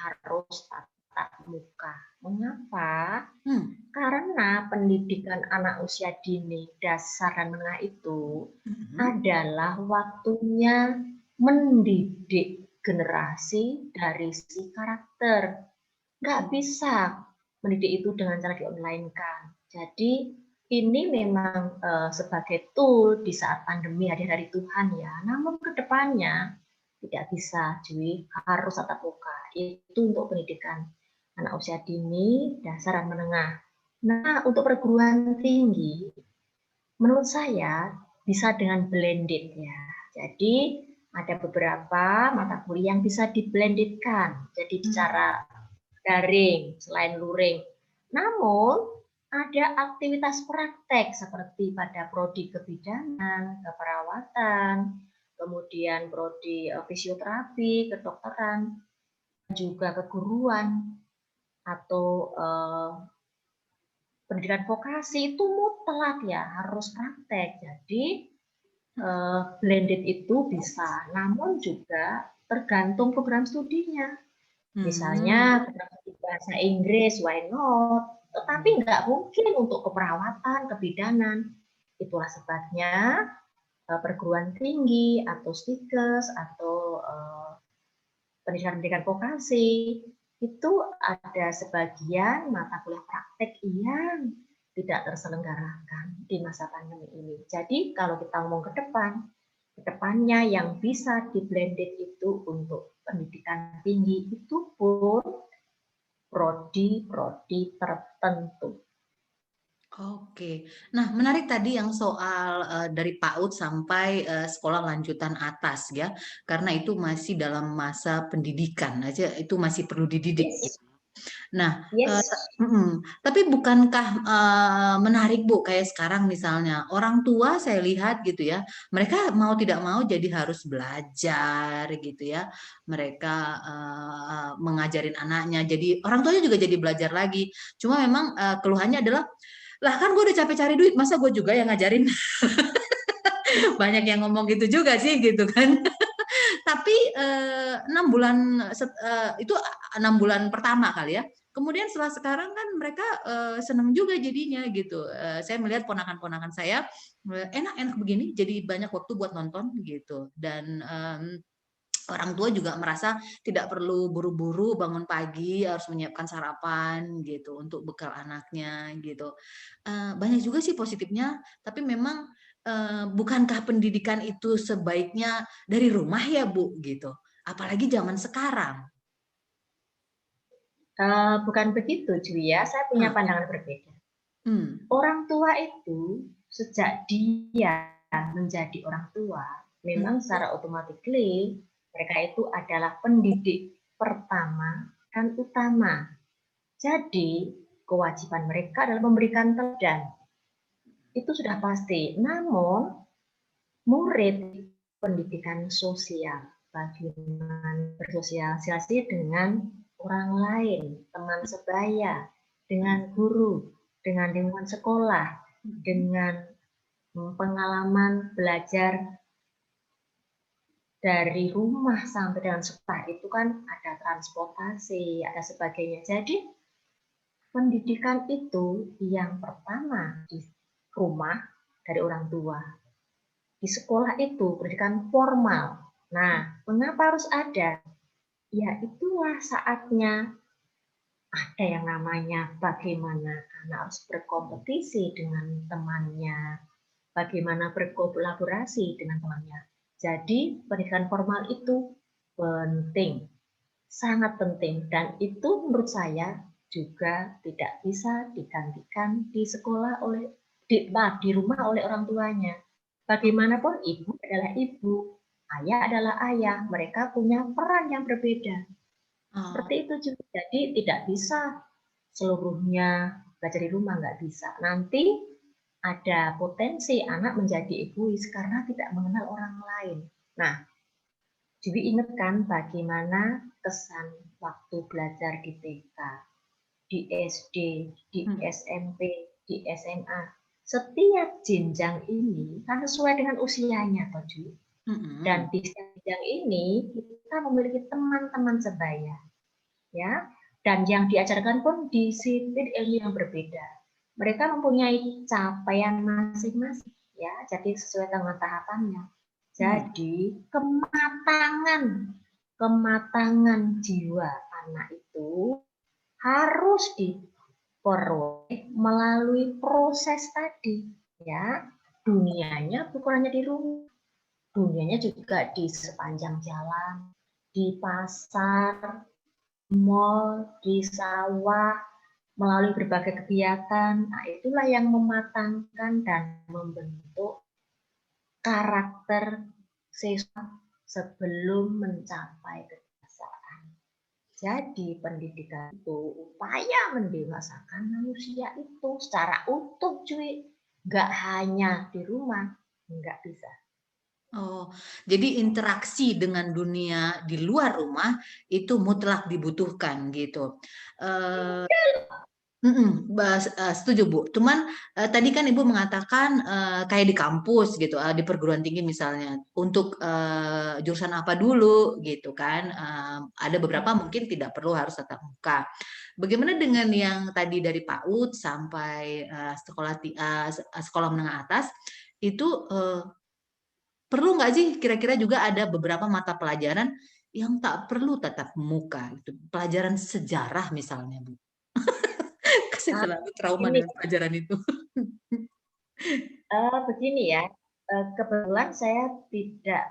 harus tatap muka. Mengapa? hmm, Karena pendidikan anak usia dini, dasar dan menengah itu hmm, adalah waktunya mendidik generasi dari si karakter. Nggak bisa mendidik itu dengan cara di-online-kan. Jadi ini memang sebagai tool di saat pandemi hadir dari Tuhan ya. Namun ke depannya tidak bisa, Jui, harus tatap muka. Itu untuk pendidikan anak usia dini, dasar dan menengah. Nah, untuk perguruan tinggi, menurut saya bisa dengan blended ya. Jadi ada beberapa mata kuliah yang bisa diblendedkan. Jadi secara daring selain luring. Namun ada aktivitas praktek seperti pada prodi kebidanan, keperawatan, kemudian prodi fisioterapi, kedokteran, juga keguruan atau pendidikan vokasi itu mutlak ya harus praktek. Jadi blended itu bisa, namun juga tergantung program studinya. hmm. Misalnya bahasa Inggris, why not? Tetapi nggak mungkin untuk keperawatan, kebidanan. Itulah sebabnya perguruan tinggi atau stikes atau pendidikan-pendidikan vokasi itu ada sebagian mata kuliah praktek yang tidak terselenggarakan di masa pandemi ini. Jadi kalau kita ngomong ke depan, kedepannya yang bisa di blended itu untuk pendidikan tinggi itu pun prodi-prodi tertentu. Oke. Nah, menarik tadi yang soal dari PAUD sampai sekolah lanjutan atas ya, karena itu masih dalam masa pendidikan aja, itu masih perlu dididik. Yes, Nah, yes. tapi bukankah menarik Bu, kayak sekarang misalnya orang tua saya lihat gitu ya, mereka mau tidak mau jadi harus belajar gitu ya, mereka mengajarin anaknya, jadi orang tuanya juga jadi belajar lagi. Cuma memang keluhannya adalah, lah kan gue udah capek cari duit, masa gue juga yang ngajarin? Banyak yang ngomong gitu juga sih gitu kan. Tapi 6 bulan itu 6 bulan pertama kali ya. Kemudian setelah sekarang kan mereka senang juga jadinya gitu. Saya melihat ponakan-ponakan saya enak-enak begini, jadi banyak waktu buat nonton gitu. Dan orang tua juga merasa tidak perlu buru-buru bangun pagi harus menyiapkan sarapan gitu untuk bekal anaknya gitu. Banyak juga sih positifnya, tapi memang bukankah pendidikan itu sebaiknya dari rumah ya Bu gitu, apalagi zaman sekarang. Bukan begitu, Julia. Ya. Saya punya Ah, pandangan berbeda. hmm, Orang tua itu sejak dia menjadi orang tua, memang hmm, secara otomatis mereka itu adalah pendidik pertama dan utama. Jadi kewajiban mereka adalah memberikan teladan. Itu sudah pasti. Namun murid pendidikan sosial, bagaimana bersosialisasi dengan orang lain, teman sebaya, dengan guru, dengan lingkungan sekolah, dengan pengalaman belajar dari rumah sampai dengan sekolah itu kan ada transportasi, ada sebagainya. Jadi pendidikan itu yang pertama di rumah dari orang tua. Di sekolah itu pendidikan formal. Nah, mengapa harus ada? Ya itulah saatnya ada yang namanya bagaimana anak harus berkompetisi dengan temannya, bagaimana berkolaborasi dengan temannya. Jadi pendidikan formal itu penting, sangat penting, dan itu menurut saya juga tidak bisa digantikan di sekolah oleh di rumah oleh orang tuanya. Bagaimanapun ibu adalah ibu, ayah adalah ayah, mereka punya peran yang berbeda. Seperti itu juga. Jadi tidak bisa seluruhnya belajar di rumah, nggak bisa. Nanti ada potensi anak menjadi egois karena tidak mengenal orang lain. Nah, jadi ingatkan bagaimana kesan waktu belajar di TK, di SD, di SMP, di SMA. Setiap jenjang ini kan sesuai dengan usianya, Toh Ju. Dan di jenjang ini kita memiliki teman-teman sebaya, ya. Dan yang diajarkan pun disiplin ilmu yang berbeda. Mereka mempunyai capaian masing-masing, ya. Jadi sesuai dengan tahapannya. Jadi kematangan jiwa anak itu harus diperoleh melalui proses tadi, ya. Dunianya bukan hanya di rumah, dunianya juga di sepanjang jalan, di pasar, mall, di sawah, melalui berbagai kegiatan. Nah, itulah yang mematangkan dan membentuk karakter siswa sebelum mencapai kedewasaan. Jadi pendidikan itu upaya mendewasakan manusia itu secara utuh, cuy. Nggak hanya di rumah, nggak bisa. Oh, jadi interaksi dengan dunia di luar rumah itu mutlak dibutuhkan gitu. Setuju Bu. Cuman tadi kan Ibu mengatakan kayak di kampus gitu, di perguruan tinggi misalnya, untuk jurusan apa dulu gitu kan. Ada beberapa mungkin tidak perlu harus tatap muka. Bagaimana dengan yang tadi dari PAUD sampai sekolah menengah atas itu perlu nggak sih kira-kira juga ada beberapa mata pelajaran yang tak perlu tatap muka, gitu. Pelajaran sejarah misalnya, Bu. Saya selalu trauma Ini dengan pelajaran itu. begini ya, kebetulan saya tidak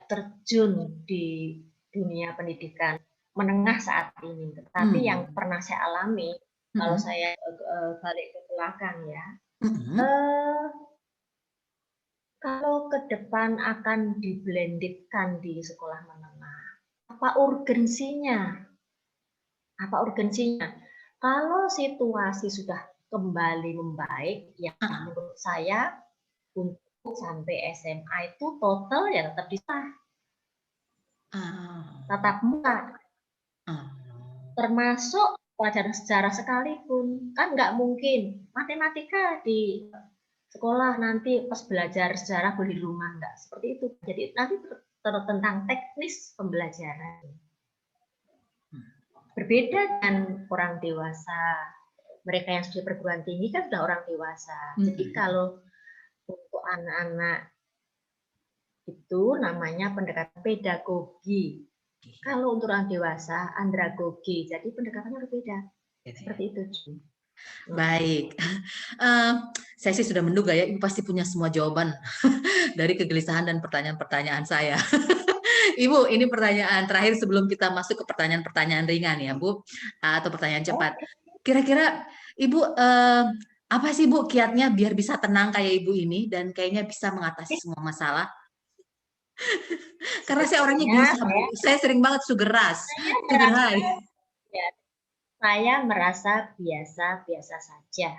terjun di dunia pendidikan menengah saat ini, tetapi yang pernah saya alami, kalau saya balik ke belakang ya, kalau ke depan akan diblendedkan di sekolah menengah, apa urgensinya? Apa urgensinya? Kalau situasi sudah kembali membaik, ya menurut saya untuk sampai SMA itu total ya tetap bisa tatap muka, termasuk pelajaran sejarah sekalipun. Kan nggak mungkin matematika di sekolah nanti pas belajar sejarah boleh di rumah, nggak seperti itu. Jadi nanti tentang teknis pembelajaran. Berbeda dengan orang dewasa. Mereka yang sudah perguruan tinggi kan sudah orang dewasa. Jadi kalau untuk anak-anak itu namanya pendekatan pedagogi. Kalau untuk orang dewasa, andragogi. Jadi pendekatannya berbeda. Seperti itu. Baik. Saya sih sudah menduga ya, Ibu pasti punya semua jawaban dari kegelisahan dan pertanyaan-pertanyaan saya. Ibu, ini pertanyaan terakhir sebelum kita masuk ke pertanyaan-pertanyaan ringan ya, Bu, atau pertanyaan cepat. Kira-kira Ibu apa sih Bu kiatnya biar bisa tenang kayak Ibu ini dan kayaknya bisa mengatasi semua masalah? Karena saya orangnya gelisah, Bu. Saya sering banget sugar rush, sugar high. Ya, saya merasa biasa-biasa saja.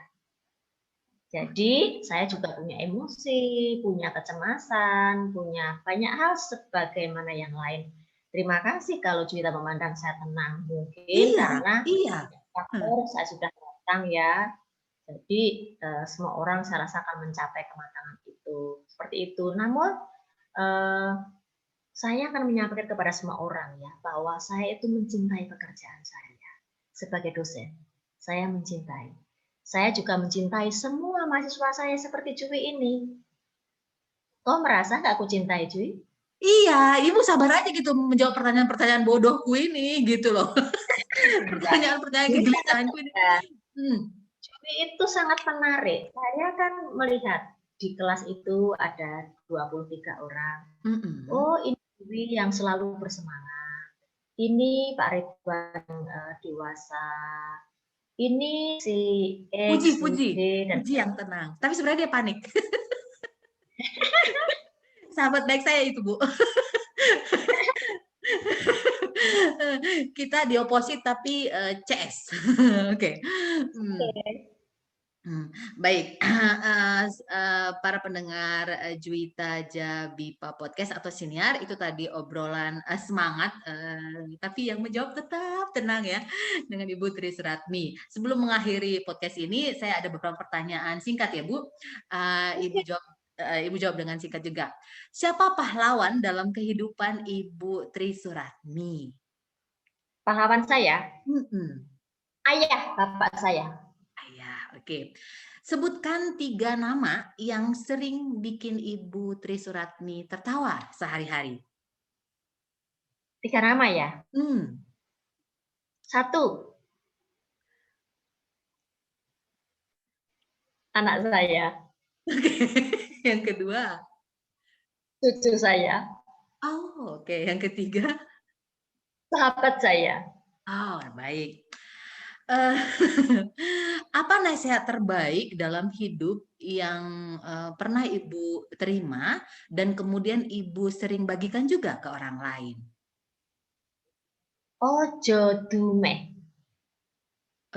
Jadi saya juga punya emosi, punya kecemasan, punya banyak hal sebagaimana yang lain. Terima kasih kalau Juwita memandang saya tenang. Mungkin Iya, karena iya. faktor saya sudah matang ya. Jadi semua orang saya rasa akan mencapai kematangan itu. Seperti itu. Namun saya akan menyampaikan kepada semua orang ya bahwa saya itu mencintai pekerjaan saya sebagai dosen. Saya mencintai. Saya juga mencintai semua mahasiswa saya seperti Jui ini. Kau merasa nggak aku cintai, Jui? Iya, ibu sabar aja gitu menjawab pertanyaan-pertanyaan bodohku ini gitu loh. Pertanyaan-pertanyaan Jui sangat kegelisahanku ini. menarik. Hmm. Jui itu sangat menarik. Saya kan melihat di kelas itu ada 23 orang. Oh, ini Jui yang selalu bersemangat. Ini Pak Ridwan dewasa. Ini si Puji, X, si puji, D, dan puji yang tenang. Tapi sebenarnya dia panik. Sahabat baik saya itu, Bu. Kita di oposit tapi CS. Oke. Baik, para pendengar Juwita Jabipa Podcast atau Siniar, itu tadi obrolan semangat, tapi yang menjawab tetap tenang ya, dengan Ibu Tri Suratmi. Sebelum mengakhiri podcast ini, saya ada beberapa pertanyaan singkat ya Bu. Ibu jawab dengan singkat juga. Siapa pahlawan dalam kehidupan Ibu Tri Suratmi? pahlawan saya, Hmm. ayah bapak saya. Ayah, oke. Sebutkan 3 nama yang sering bikin Ibu Tri Suratmi tertawa sehari-hari. 3 nama ya. 1, anak saya. Oke. Yang kedua. Cucu saya. Oh, oke. Yang ketiga. Sahabat saya. Oh, baik. Apa nasihat terbaik dalam hidup yang pernah Ibu terima dan kemudian Ibu sering bagikan juga ke orang lain? Ojo dumeh.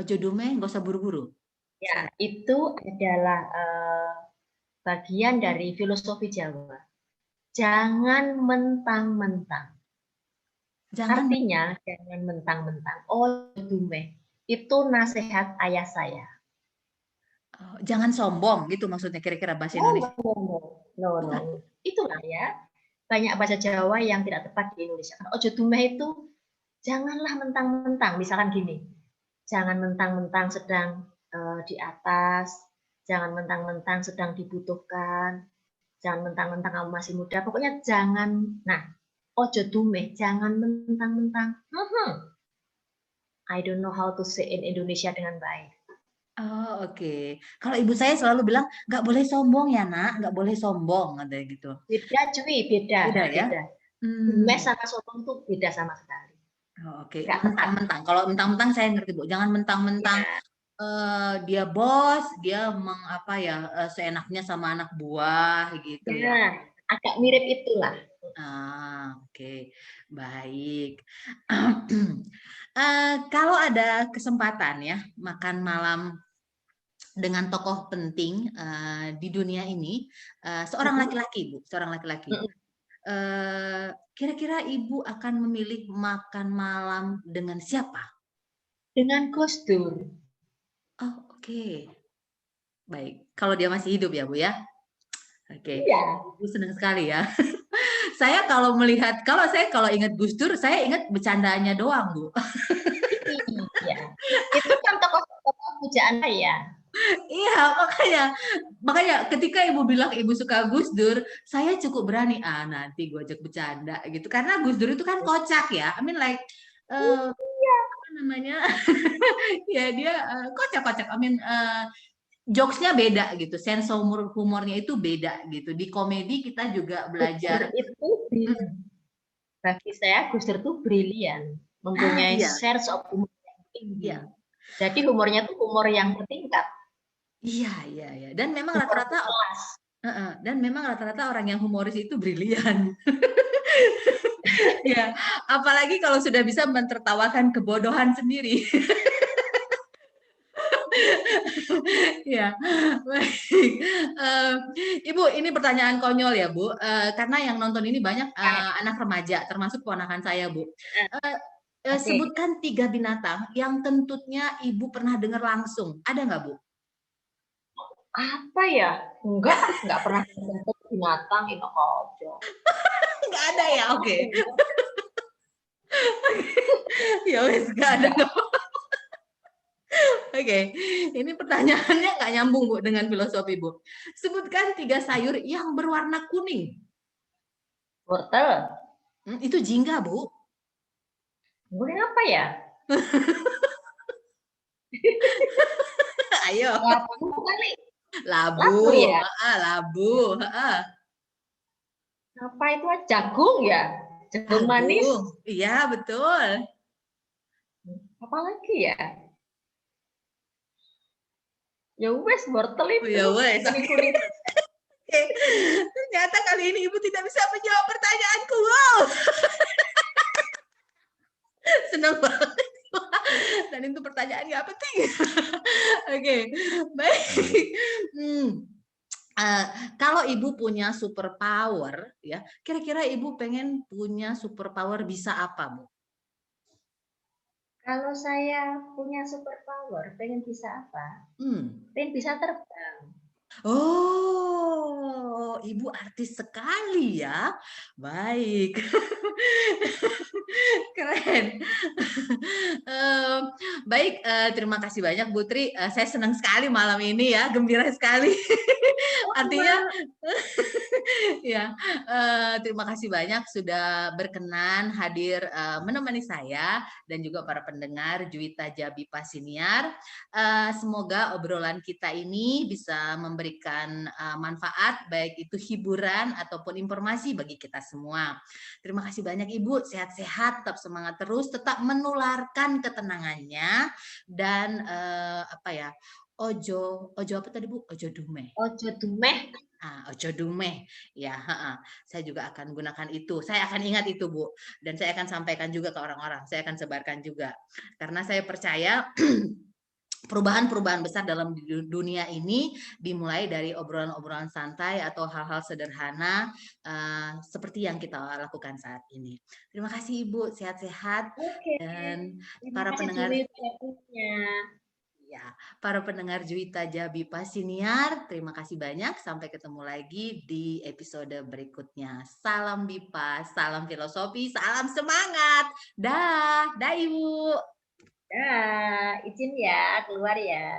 Ojo dumeh, nggak usah buru-buru. Ya, itu adalah bagian dari filosofi Jawa. Jangan mentang-mentang. Jangan Artinya, jangan mentang-mentang. Ojo dumeh. Itu nasihat ayah saya. jangan sombong gitu maksudnya kira-kira bahasa No, Indonesia. no. Itulah ya. Banyak bahasa Jawa yang tidak tepat di Indonesia. Ojo dumeh itu janganlah mentang-mentang. Misalkan gini, jangan mentang-mentang sedang di atas, jangan mentang-mentang sedang dibutuhkan, jangan mentang-mentang kamu masih muda. Pokoknya jangan. Nah, ojo dumeh, jangan mentang-mentang. I don't know how to say in Indonesia dengan baik. Oh, oke. Kalau ibu saya selalu bilang, nggak boleh sombong ya nak, nggak boleh sombong, katanya gitu. Beda cuy, beda. Beda ya? Dumeh sama sombong tuh beda sama sekali. Oh, oke. Nggak tepat. Mentang-mentang. Kalau mentang-mentang saya ngerti Bu. Jangan mentang-mentang dia bos, dia seenaknya sama anak buah gitu ya. Ya, agak mirip itulah. Oke. Baik. Kalau ada kesempatan ya makan malam dengan tokoh penting di dunia ini, seorang laki-laki, Bu, seorang laki-laki. Kira-kira Ibu akan memilih makan malam dengan siapa? Dengan Gus Dur. Oh, oke. Baik. Kalau dia masih hidup ya, Bu ya? Oke. Iya. Ibu senang sekali ya. Saya kalau ingat Gus Dur, saya ingat bercandanya doang, Bu. Iya. Itu kan tokoh pujaan saya. Iya, makanya ketika Ibu bilang Ibu suka Gus Dur, saya cukup berani, nanti gue ajak bercanda gitu. Karena Gus Dur itu kan kocak ya. I mean like apa namanya? Ya dia kocak-kocak. I mean jokesnya beda gitu. Sense humornya itu beda gitu. Di komedi kita juga belajar. Itu bagi saya Gus Dur itu brilian, mempunyai Iya. sense of humor yang tinggi. Iya. Jadi humornya itu humor yang bertingkat. Iya. Dan memang rata-rata orang yang humoris itu brilian. Ya, apalagi kalau sudah bisa mentertawakan kebodohan sendiri. Ya, baik. Ibu, ini pertanyaan konyol ya, Bu. Karena yang nonton ini banyak anak remaja, termasuk ponakan saya, Bu. Oke. Sebutkan 3 binatang yang kentutnya Ibu pernah dengar langsung. Ada nggak, Bu? Apa ya? Enggak pernah kentut binatang itu aja. Nggak ada ya, oke. Ya wes, nggak ada. Oke, ini pertanyaannya nggak nyambung, Bu, dengan filosofi, Bu. Sebutkan 3 sayur yang berwarna kuning. Wortel. Itu jingga, Bu. Kuning apa ya? Ayo. Labu kali. Labu. Labu ya? Labu. Apa itu? Jagung ya? Jagung manis. Jagung. Iya, betul. Apa lagi ya? Ya wes, wortel Oh, itu. ya wes. Kuning-kuning. Oke. Ternyata kali ini Ibu tidak bisa menjawab pertanyaanku. Wow. Senang banget. Dan itu pertanyaan nggak penting. Oke, baik. Kalau Ibu punya super power, ya, kira-kira Ibu pengen punya super power bisa apa, Bu? Kalau saya punya super power, pengen bisa apa? Pengen bisa terbang. Oh, Ibu artis sekali ya. Baik. Keren. Baik, terima kasih banyak Bu Tri. Saya senang sekali malam ini ya, gembira sekali. Artinya ya, terima kasih banyak sudah berkenan hadir menemani saya dan juga para pendengar Juwita Jabi Pasiniar. Semoga obrolan kita ini bisa memberikan manfaat, baik itu hiburan ataupun informasi bagi kita semua. Terima kasih banyak Ibu, sehat-sehat, tetap semangat terus, tetap menularkan ketenangannya dan apa ya? Ojo apa tadi Bu? Ojo dumeh. Ojo dumeh. Ojo dumeh, ya, saya juga akan gunakan itu. Saya akan ingat itu, Bu, dan saya akan sampaikan juga ke orang-orang. Saya akan sebarkan juga, karena saya percaya perubahan-perubahan besar dalam dunia ini dimulai dari obrolan-obrolan santai atau hal-hal sederhana seperti yang kita lakukan saat ini. Terima kasih Ibu, sehat-sehat. Oke. Dan Terima para kasih pendengar. Juwita. Ya, para pendengar Juwita Jabi Pasiniar, terima kasih banyak. Sampai ketemu lagi di episode berikutnya. Salam Bipa, salam filosofi, salam semangat. Dah Ibu. Dah, izin ya, keluar ya.